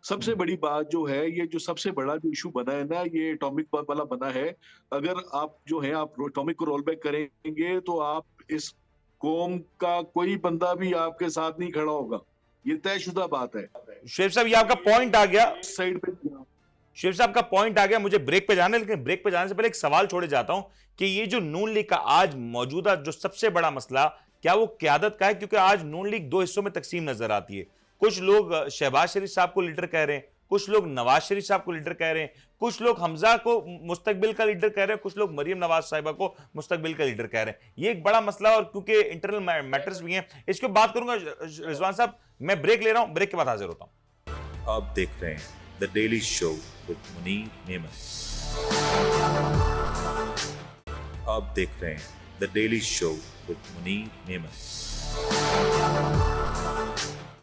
सबसे बड़ी बात जो है, ये जो सबसे बड़ा जो इशू बना है ना, ये एटॉमिक वाला बना है। अगर आप जो है आप एटॉमिक को रोल बैक करेंगे तो आप इस कौम का कोई बंदा भी आपके साथ नहीं खड़ा होगा। ये तयशुदा बात है। शेख साहब ये आपका पॉइंट आ गया। साइड पे शेख साहब का पॉइंट आ गया। मुझे ब्रेक पे जाना है, लेकिन ब्रेक पे जाने से पहले एक सवाल छोड़े जाता हूं कि ये जो नून लीग का आज मौजूदा जो सबसे बड़ा मसला, क्या वो क़यादत का है? क्योंकि आज नून लीग 2 हिस्सों में तकसीम नजर आती है। कुछ लोग शहबाज शरीफ साहब को लीडर कह रहे हैं, कुछ लोग नवाज शरीफ साहब को लीडर कह रहे हैं, कुछ लोग हमजा को मुस्तकबिल का लीडर कह रहे हैं, कुछ लोग मरियम नवाज साहिबा को मुस्तकबिल का लीडर कह रहे हैं। ये एक बड़ा मसला, और क्योंकि इंटरनल मैटर्स भी हैं, इसके बात करूंगा। रिजवान साहब मैं ब्रेक ले रहा हूं, ब्रेक के बाद हाजिर होता हूं। आप देख रहे हैं the daily show with Munir Neman. आप देख रहे हैं the daily show with Munir Neman.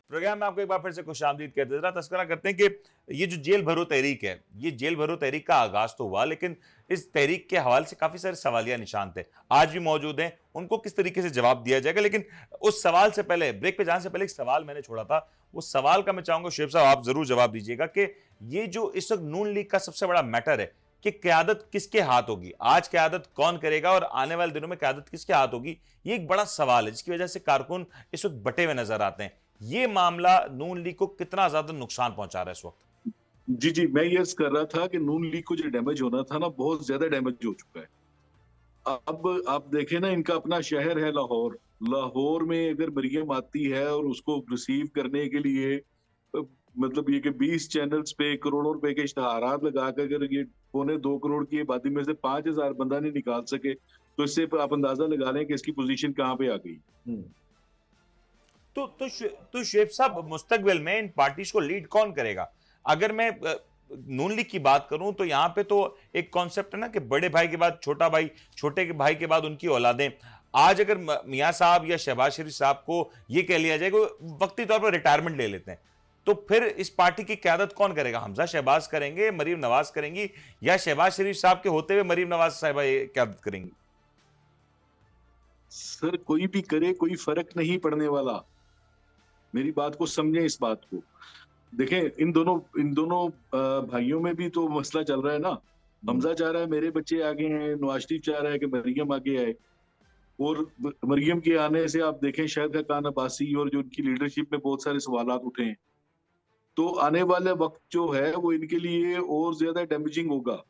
Programme में आपको एक बार फिर से खुशामदीद कहते हैं। जरा तस्करा करते हैं कि ये जो जेल भरो तहरीक है, ये जेल भरो तहरीक का आगाज तो हुआ, लेकिन इस तहरीक के हवाले से काफी सारे सवालिया निशान थे, आज भी मौजूद हैं। उनको किस तरीके से जवाब दिया जाएगा, लेकिन उस सवाल से पहले, ब्रेक पे जाने से पहले एक सवाल मैंने छोड़ा था। वो सवाल का मैं चाहूंगा शुएब साहब आप जरूर जवाब दीजिएगा कि ये जो इस वक्त नून लीग का सबसे बड़ा मैटर है कि क्यादत किसके हाथ होगी, आज क्यादत कौन करेगा और आने वाले दिनों में क्यादत किसके हाथ होगी, ये एक बड़ा सवाल है जिसकी वजह से कारकुन इस वक्त बटे हुए नजर आते हैं। ये मामला नून लीग को कितना ज्यादा नुकसान पहुंचा रहा है इस वक्त? जी जी, मैं ये कर रहा था कि नून लीग को जो डैमेज होना था ना, बहुत ज्यादा डैमेज हो चुका है। अब आप देखें ना, इनका अपना शहर है लाहौर। लाहौर में अगर मरियम आती है और उसको रिसीव करने के लिए मतलब ये कि 20 चैनल्स पे करोड़ों रुपए के इश्तहारात लगा कर अगर ये 1.25 करोड़ की आबादी में से 5,000 बंदा नहीं निकाल सके, तो इससे आप अंदाजा लगा लें कि इसकी पोजीशन कहाँ पे आ गई। तो शुएब साहब, मुस्तकबिल में इन पार्टीज को लीड कौन करेगा? अगर मैं नून लीग की बात करूं तो यहां पे तो एक कॉन्सेप्ट है ना कि बड़े भाई के बाद छोटा भाई, छोटे के भाई के बाद उनकी औलादें। आज अगर मियां साहब या शहबाज शरीफ साहब को यह कह लिया जाए कि वक्ती तौर पर रिटायरमेंट ले लेते हैं, तो फिर इस पार्टी की क्यादत कौन करेगा? हमजा शहबाज करेंगे, मरीम नवाज करेंगी, या शहबाज शरीफ साहब के होते हुए मरीम नवाज साहबा ये क्यादत करेंगी? सर कोई भी करे, कोई फर्क नहीं पड़ने वाला। मेरी बात को समझें, इस बात को देखें। इन दोनों भाइयों में भी तो मसला चल रहा है ना। हमजा चाह रहा है मेरे बच्चे आगे हैं, नवाज शरीफ चाह रहा है कि मरियम आगे आए। और मरियम के आने से आप देखें शाहिद खान अब्बासी और जो उनकी लीडरशिप में बहुत सारे सवालात उठे हैं। तो आने वाले वक्त जो है वो इनके लिए और ज्यादा डैमेजिंग होगा।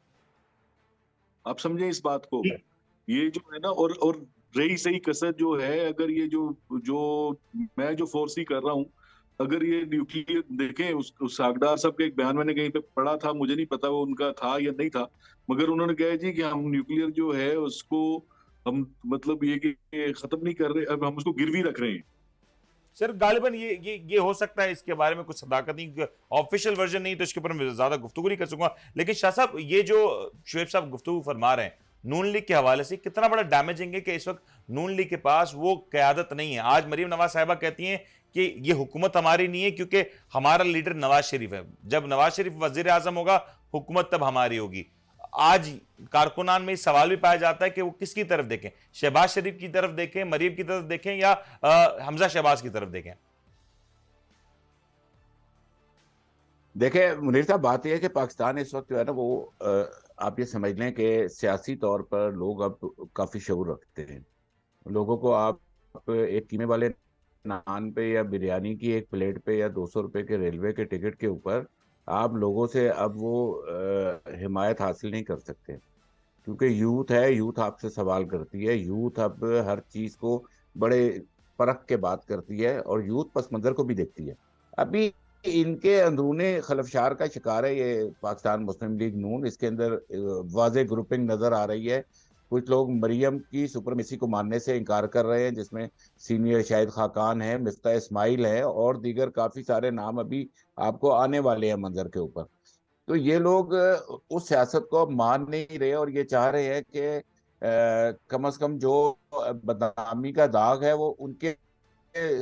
आप समझें इस बात को। ये जो है ना, और रही सही कसर जो है, अगर ये जो जो मैं जो फोर्सी कर रहा हूँ, अगर ये न्यूक्लियर देखें, उस सागदार साहब के एक बयान मैंने कहीं पे पढ़ा था, मुझे नहीं पता वो उनका था या नहीं था, मगर उन्होंने कहा जी कि हम न्यूक्लियर जो है उसको हम मतलब ये कि खत्म नहीं कर रहे, अब हम उसको गिरवी रख रहे हैं। सर गालिबन ये हो सकता है, इसके बारे में कुछ सदाकत नहीं, ऑफिशियल वर्जन नहीं, तो इसके ऊपर मैं ज्यादा गुफ्तगू नहीं कर सकूंगा। लेकिन शाह साहब, ये जो शुएब साहब गुफ्तगू फरमा रहे हैं नून लीग के हवाले से, कितना बड़ा डैमेजिंग है कि इस वक्त नून लीग के पास वो क़यादत नहीं है। आज मरीम नवाज साहिबा कहती हैं कि ये हुकूमत हमारी नहीं है क्योंकि हमारा लीडर नवाज शरीफ है, जब नवाज शरीफ वजीर आजम होगा हुकूमत तब हमारी होगी। आज कारकुनान में सवाल भी पाया जाता है कि वो किसकी तरफ देखें, शहबाज शरीफ की तरफ देखें, मरीम की तरफ देखें, या हमजा शहबाज की तरफ देखें? देखिए मुनीर साहब, बात यह है कि पाकिस्तान इस वक्त जो है ना वो आप ये समझ लें कि सियासी तौर पर लोग अब काफ़ी शऊर रखते हैं। लोगों को आप एक कीमे वाले नान पे या बिरयानी की एक प्लेट पे या 200 रुपए के रेलवे के टिकट के ऊपर आप लोगों से अब वो हिमायत हासिल नहीं कर सकते, क्योंकि यूथ है, यूथ आपसे सवाल करती है, यूथ अब हर चीज़ को बड़े परख के बात करती है और यूथ पस मंज़र को भी देखती है। अभी इनके अंदरूनी खलफशार का शिकार है ये पाकिस्तान मुस्लिम लीग नून। इसके अंदर वाज़ेह ग्रुपिंग नज़र आ रही है। कुछ लोग मरियम की सुपरमेसी को मानने से इनकार कर रहे हैं, जिसमें सीनियर शाहिद खाकान है, मिफ्ता इस्माइल है और दीगर काफ़ी सारे नाम अभी आपको आने वाले हैं मंजर के ऊपर। तो ये लोग उस सियासत को अब मान नहीं रहे और ये चाह रहे हैं कि कम अज कम जो बदनामी का दाग है वो उनके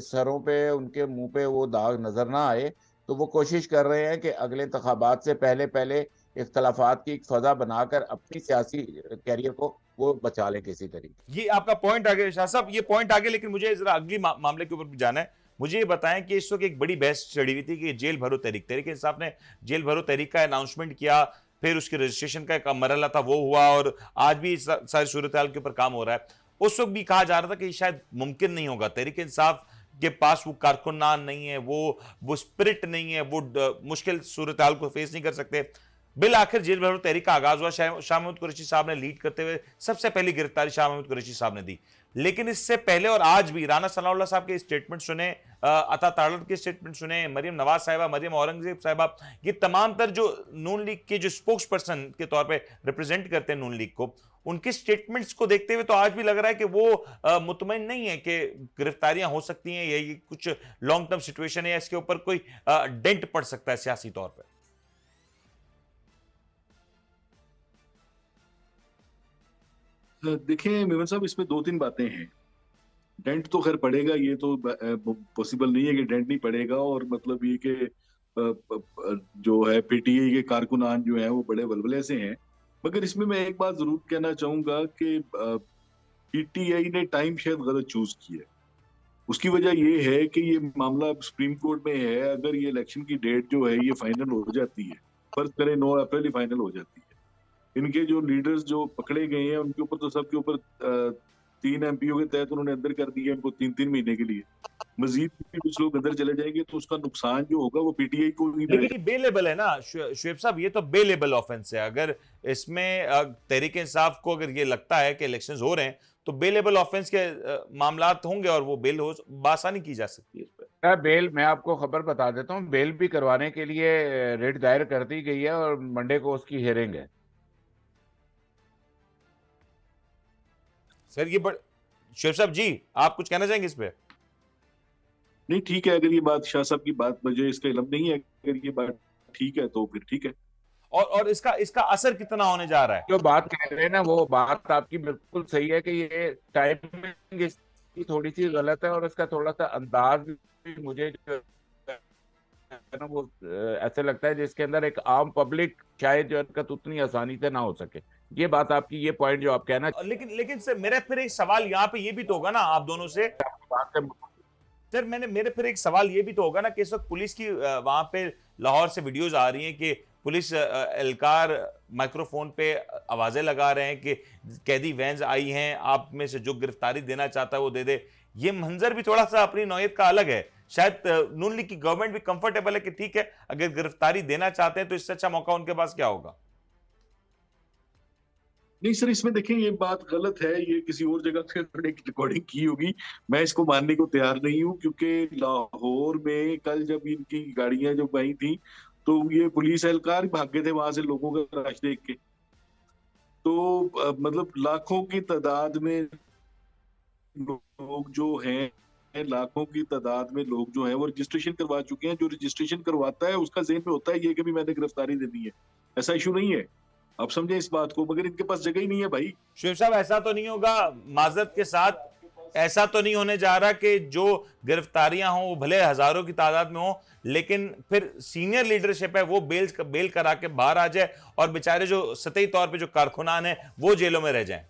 सरों पे, उनके मुंह पे वो दाग नजर ना आए। तो वो कोशिश कर रहे हैं कि अगले इंतखाबात से पहले पहले इख्तलाफात की एक फजा बनाकर अपनी सियासी कैरियर को वो बचा लें किसी तरीके। ये आपका पॉइंट आगे शाह साहब, ये पॉइंट आगे, लेकिन मुझे जरा अगली मामले के ऊपर भी जाना है। मुझे ये बताएं कि इस वक्त एक बड़ी बहस चढ़ी हुई थी कि जेल भरो तहरीक, तहरीक इंसाफ ने जेल भरो तहरीक का अनाउंसमेंट किया, फिर उसके रजिस्ट्रेशन का एक मरहला था वो हुआ, और आज भी सारी सूरत हाल के ऊपर काम हो रहा है। उस वक्त भी कहा जा रहा था कि शायद मुमकिन नहीं होगा, तहरीक इंसाफ के पास वो कारकुनान नहीं है, वो स्पिरिट नहीं है, वो मुश्किल सूरत हाल को फेस नहीं कर सकते। बिल आखिर जेल भरो तहरीक का आगाज हुआ, शाह महमूद कुरैशी साहब ने लीड करते हुए सबसे पहली गिरफ्तारी शाह महमूद कुरैशी साहब ने दी। लेकिन इससे पहले और आज भी राना सनाउल्लाह साहब के स्टेटमेंट सुने, अता ताड़र के स्टेटमेंट सुने, मरियम नवाज साहिबा, मरियम औरंगजेब साहिबा, ये तमाम तर जो नून लीग के जो स्पोक्स पर्सन के तौर पे रिप्रेजेंट करते हैं नून लीग को, उनके स्टेटमेंट्स को देखते हुए तो आज भी लग रहा है कि वो मुतमईन नहीं है कि गिरफ्तारियां हो सकती हैं, या ये कुछ लॉन्ग टर्म सिचुएशन है, इसके ऊपर कोई डेंट पड़ सकता है सियासी तौर पर। देखें मेमन साहब, इसमें 2-3 बातें हैं। डेंट तो खैर पड़ेगा, ये तो पॉसिबल नहीं है कि डेंट नहीं पड़ेगा। और मतलब ये कि जो है पीटीआई के कारकुनान जो हैं वो बड़े वलवले से हैं। मगर इसमें मैं एक बात जरूर कहना चाहूंगा कि पीटीआई ने टाइम शायद गलत चूज किया है। उसकी वजह ये है कि ये मामला सुप्रीम कोर्ट में है। अगर ये इलेक्शन की डेट जो है ये फाइनल हो जाती है, फर्ज करें 9 अप्रैल ही फाइनल हो जाती है, इनके जो लीडर्स जो पकड़े गए हैं उनके ऊपर तो सबके ऊपर 3 एमपीओ के तहत उन्होंने अंदर कर दिया इनको 3-3 महीने के लिए। मजीद भी कुछ लोग अंदर चले जाएंगे तो उसका नुकसान जो होगा वो पीटीआई को ही लेकिन ये बेलेबल है ना शुएब साहब, ये तो बेलेबल ऑफेंस है। अगर इसमें तहरीक इंसाफ को अगर ये लगता है कि इलेक्शंस हो रहे हैं तो बेलेबल ऑफेंस के मामलात होंगे और वो बेल हो बासानी की जा सकती है इस पर। बेल मैं आपको खबर बता देता हूँ, बेल भी करवाने के लिए रिट दायर कर दी गई है और मंडे को उसकी हियरिंग है। सर ये शुएब साहब जी, आप कुछ कहना चाहेंगे इस पे? नहीं, ठीक है। अगर ये बात शाह साहब की बात, मुझे इसका इल्म नहीं है, अगर ये बात ठीक है तो फिर ठीक है। और इसका इसका असर कितना होने जा रहा है? जो बात कह रहे हैं ना, वो बात आपकी बिल्कुल सही है कि ये टाइमिंग इसकी थोड़ी सी गलत है और इसका थोड़ा सा अंदाज भी मुझे जो है ना वो ऐसे लगता है जिसके अंदर एक आम पब्लिक शायद जो है उतनी आसानी से ना हो सके। ये बात आपकी, ये पॉइंट जो आप कहना लेकिन लेकिन सर मेरा फिर एक सवाल यहाँ पे ये भी तो होगा ना आप दोनों से, बात से सर मेरे फिर एक सवाल ये भी तो होगा ना कि इस वक्त पुलिस की वहां पे लाहौर से वीडियोस आ रही हैं कि पुलिस एहलकार माइक्रोफोन पे आवाजें लगा रहे हैं कि कैदी वैन्स आई हैं, आप में से जो गिरफ्तारी देना चाहता है वो दे दे। ये मंजर भी थोड़ा सा अपनी नौयत का अलग है। शायद नून लीग की गवर्नमेंट भी कंफर्टेबल है कि ठीक है अगर गिरफ्तारी देना चाहते हैं तो इससे अच्छा मौका उनके पास क्या होगा। नहीं सर, इसमें देखें ये बात गलत है। ये किसी और जगह से रिकॉर्डिंग की होगी, मैं इसको मानने को तैयार नहीं हूँ। क्योंकि लाहौर में कल जब इनकी गाड़ियां जब आई थी तो ये पुलिस एहलकार भाग गए थे वहां से लोगों का रश देख के। तो मतलब लाखों की तादाद में लोग जो हैं, लाखों की तादाद में लोग जो हैं वो रजिस्ट्रेशन करवा चुके हैं। जो रजिस्ट्रेशन करवाता है उसका ज़हन में होता है ये कि भी मैंने गिरफ्तारी देनी है। ऐसा इशू नहीं है, आप समझे इस बात को। मगर इनके पास जगह ही नहीं है भाई। शिव साहब ऐसा तो नहीं होगा माजरत के साथ, ऐसा तो नहीं होने जा रहा कि जो गिरफ्तारियां हों वो भले हजारों की तादाद में हो लेकिन फिर सीनियर लीडरशिप है वो बेल करा के बाहर आ जाए और बेचारे जो सतही तौर पे जो कारकुनान हैं वो जेलों में रह जाएं?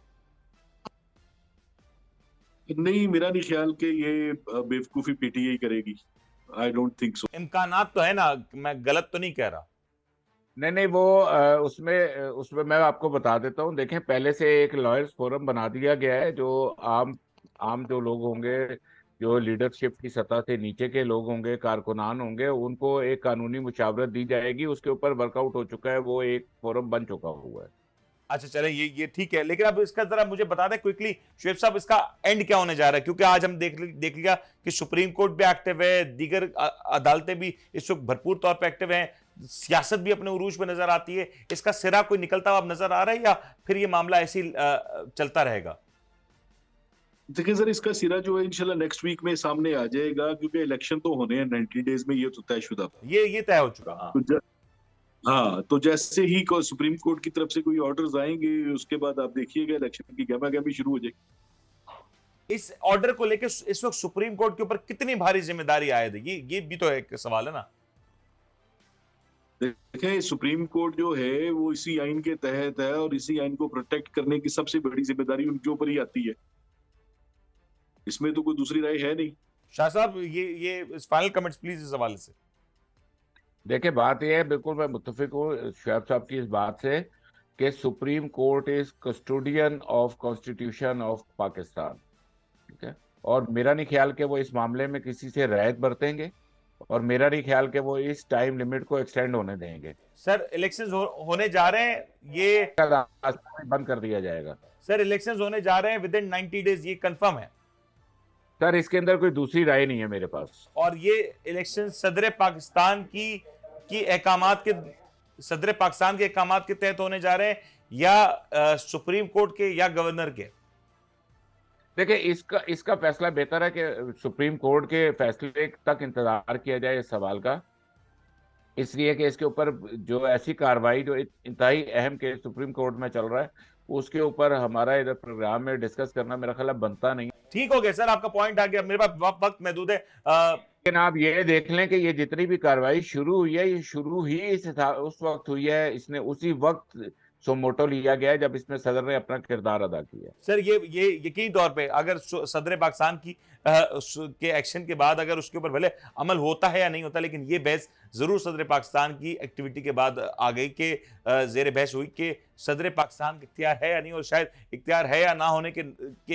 नहीं, मेरा नहीं ख्याल कि ये बेवकूफी पीटीआई करेगी। I don't think so. इम्कानात तो है ना, मैं गलत तो नहीं कह रहा। नहीं नहीं, वो उसमें उसमें मैं आपको बता देता हूँ। देखें, पहले से एक लॉयर्स फोरम बना दिया गया है। जो आम आम जो लोग होंगे, जो लीडरशिप की सतह से नीचे के लोग होंगे, कारकुनान होंगे, उनको एक कानूनी मुशावरत दी जाएगी। उसके ऊपर वर्कआउट हो चुका है, वो एक फोरम बन चुका हुआ है। अच्छा चले ये ठीक है, लेकिन अब इसका जरा मुझे बता दें क्विकली शुएब साहब इसका एंड क्या होने जा रहा है? क्योंकि आज हम देख लिया कि सुप्रीम कोर्ट भी एक्टिव है, दीगर अदालतें भी इस वक्त भरपूर तौर पे एक्टिव हैं, सियासत भी अपने उरूज पे नजर आती है। इसका सिरा कोई निकलता हुआ नजर आ रहा है या फिर ये मामला ऐसे ही चलता रहेगा? देखिए सर, इसका सिरा जो है इंशाल्लाह नेक्स्ट वीक में सामने आ जाएगा। क्योंकि इलेक्शन तो होने हैं 90 डेज में, ये तो तयशुदा। ये तय हो चुका। हाँ तो हाँ, तो जैसे ही सुप्रीम कोर्ट की तरफ से कोई ऑर्डर्स आएंगे उसके बाद आप देखिएगा इलेक्शन की गहमा गहमी शुरू हो जाएगी। इस ऑर्डर को लेकर इस वक्त सुप्रीम कोर्ट के ऊपर कितनी भारी जिम्मेदारी आयद है, ये भी तो एक सवाल है ना। देखें, सुप्रीम कोर्ट जो है वो इसी आइन के तहत है और इसी आइन को प्रोटेक्ट करने की सबसे बड़ी जिम्मेदारी उनके ऊपर ही आती है। इसमें तो कोई दूसरी राय है नहीं। शाह साहब ये फाइनल कमेंट्स प्लीज इस हवाले से। देखिए, बात यह है, बिल्कुल मैं मुत्तफिक हूँ शुएब साहब की इस बात से कि supreme court is custodian of constitution of Pakistan. ठीक है, और मेरा नहीं ख्याल कि वो इस मामले में किसी से रियायत बरतेंगे और मेरा नहीं ख्याल कि वो इस टाइम लिमिट को एक्सटेंड होने देंगे। सर इलेक्शंस होने जा रहे हैं, ये रास्ता बंद कर दिया जाएगा। सर इलेक्शंस होने जा रहे हैं विद इन 90 डेज, ये कंफर्म है? सर इसके अंदर कोई दूसरी राय नहीं है मेरे पास। और ये इलेक्शन सदर पाकिस्तान की अहकामात के सदर पाकिस्तान के अहकामात के तहत होने जा रहे हैं या सुप्रीम कोर्ट के या गवर्नर के? देखिए, इसका फैसला बेहतर है कि सुप्रीम कोर्ट के फैसले तक इंतजार किया जाए इस सवाल का। इसलिए कि इसके ऊपर जो ऐसी कार्रवाई जो इंतहाई अहम केस सुप्रीम कोर्ट में चल रहा है उसके ऊपर हमारा इधर प्रोग्राम में डिस्कस करना मेरा ख्याल है बनता नहीं। ठीक हो गया सर, आपका पॉइंट आ गया, मेरे पास वक्त महदूद है। लेकिन आप ये देख लें कि ये जितनी भी कार्रवाई शुरू हुई है, ये शुरू ही उस वक्त हुई है, इसने उसी वक्त सोमोटो लिया गया है जब इसमें सदर ने अपना किरदार अदा किया। सर ये यकीनी तौर पे अगर सदर पाकिस्तान की के एक्शन के बाद अगर उसके ऊपर भले अमल होता है या नहीं होता, लेकिन ये बहस जरूर सदर पाकिस्तान की एक्टिविटी के बाद आ गई कि जेर बहस हुई कि सदर पाकिस्तान का इख्तियार है या नहीं, और शायद इख्तियार है या ना होने के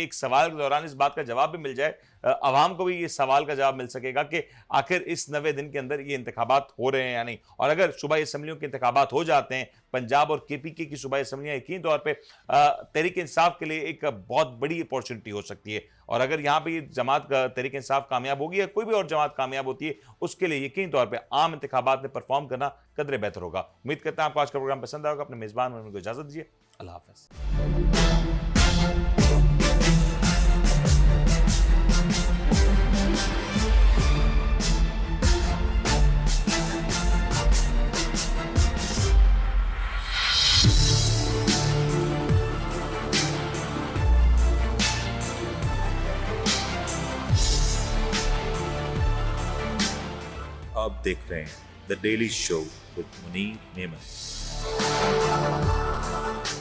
एक सवाल के दौरान इस बात का जवाब भी मिल जाए, आवाम को भी ये सवाल का जवाब मिल सकेगा कि आखिर इस 90 दिन के अंदर ये इंतखाबात हो रहे हैं या नहीं। और अगर सूबाई असम्बलियों के इंतखाबात हो जाते हैं, पंजाब और KPK की सूबाई असम्बलियां यकीनी तौर पर तहरीक इंसाफ के लिए एक बहुत बड़ी अपॉर्चुनिटी हो सकती है। और अगर यहाँ पे ये जमात तहरीक इंसाफ कामयाब होगी या कोई भी और जमात कामयाब होती है, उसके लिए यकीनी तौर पे आम इंतखाबात में परफॉर्म करना कदरे बेहतर होगा। उम्मीद करता हूं आपको आज का प्रोग्राम पसंद आएगा। अपने मेजबान को इजाजत दीजिए। अल्लाह हाफिज। आप देख रहे हैं the daily show with Munir Memon.